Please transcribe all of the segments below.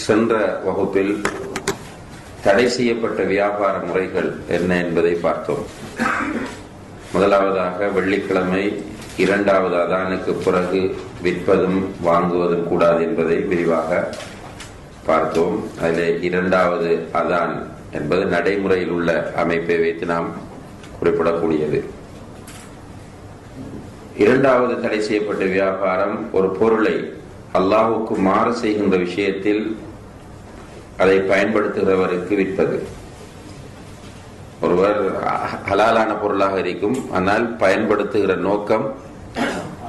சென்ற வகுப்பில் தடை செய்யப்பட்ட வியாபார முறைகள் என்ன என்பதை பார்த்தோம். முதலாவதாக வெள்ளிக்கிழமை இரண்டாவது அதானுக்கு பிறகு விற்பதும் வாங்குவதும் கூடாது என்பதை விரிவாக பார்த்தோம். அதில் இரண்டாவது அதான் என்பது நடைமுறையில் உள்ள அமைப்பை வைத்து நாம் குறிப்பிடக்கூடியது. இரண்டாவது தடை செய்யப்பட்ட வியாபாரம் ஒரு பொருளை அல்லாஹ்வுக்கு மாறு செய்கின்ற விஷயத்தில் அதை பயன்படுத்துகிறவருக்கு விற்பது. ஒருவர் ஹலாலான பொருளாக இருக்கும், ஆனால் பயன்படுத்துகிற நோக்கம்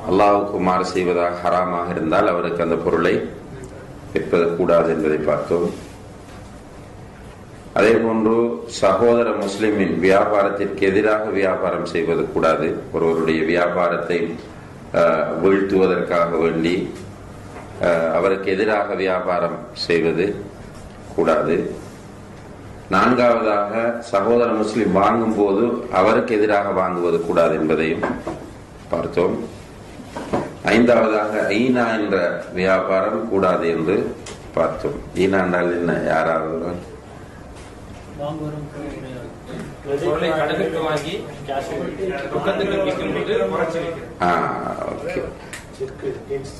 அல்லாஹ்வுக்கு மாறு செய்வதாக ஹராமாக இருந்தால் அவருக்கு அந்த பொருளை விற்பது கூடாது என்பதை பார்த்தோம். அதே போன்று சகோதர முஸ்லிமின் வியாபாரத்திற்கு எதிராக வியாபாரம் செய்வது கூடாது. ஒருவருடைய வியாபாரத்தை வீழ்த்துவதற்காக வேண்டி அவருக்கு எதிராக வியாபாரம் செய்வது கூடாது. நான்காவதாக சகோதர முஸ்லிம் வாங்கும் போது அவருக்கு எதிராக வாங்குவது கூடாது என்பதையும் பார்த்தோம். ஐந்தாவதாக ஈனா என்ற வியாபாரம் கூடாது என்று பார்த்தோம். ஈனா என்றால் என்ன? யாராவது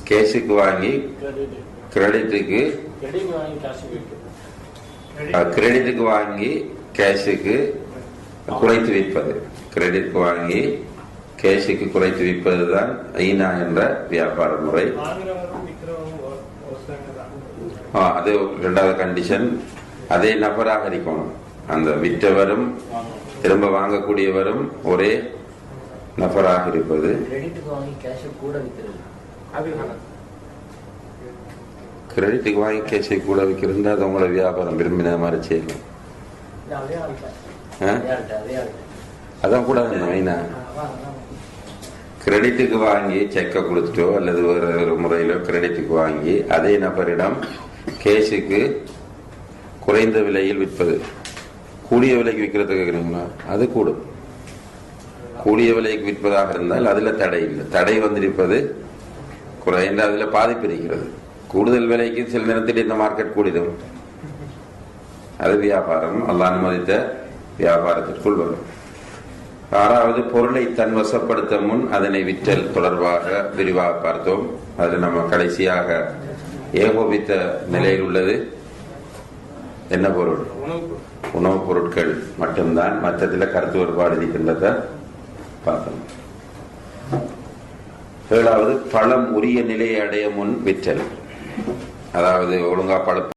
கேஷுக்கு வாங்கி கிரெடிட்டுக்கு வாங்கி கேஷுக்கு குறைத்து விற்பது. கிரெடிட்டுக்கு வாங்கி கேஷுக்கு குறைத்து விற்பதுதான் ஈனா என்ற வியாபார முறை. அது இரண்டாவது கண்டிஷன். அதே நபராக இருக்கணும். அந்த விற்றவரும் திரும்ப வாங்கக்கூடியவரும் ஒரே நபராக இருப்பது. கிரெடிட்டுக்கு வாங்கி கேஷை கூட விற்கிறது அது உங்களை வியாபாரம் விரும்பின மாதிரி செய்யணும். அதான் கூடாது. மெயினா கிரெடிட்டுக்கு வாங்கி செக்கை கொடுத்துட்டோ அல்லது வேற ஒரு முறையிலோ கிரெடிட்டுக்கு வாங்கி அதே நபரிடம் கேஷுக்கு குறைந்த விலையில் விற்பது. கூடிய விலைக்கு விற்கிறது கேட்குறீங்களா? அது கூடும். கூடிய விலைக்கு விற்பதாக இருந்தால் அதுல தடை இல்லை. தடை வந்திருப்பது குறைந்த, அதுல பாதிப்பு இருக்கிறது. கூடுதல் விலைக்கு சில நேரத்தில் இந்த மார்க்கெட் கூடிடும். அது வியாபாரம் அல்லாஹ் அனுமதித்த வியாபாரத்திற்குள் வரும். ஆறாவது பொருளை தன் வசப்படுத்த முன் அதனை விற்றல் தொடர்பாக விரிவாக பார்த்தோம். அதில் நம்ம கடைசியாக ஏகோபித்த நிலையில் உள்ளது என்ன பொருள்? உணவுப் பொருட்கள் மட்டும்தான். மற்றத்தில் கருத்து வேறுபாடு இருக்கின்றத பார்த்தோம். ஏழாவது பழம் உரிய நிலையை அடைய முன் விற்றல். அதாவது ஒழுங்கா பழம்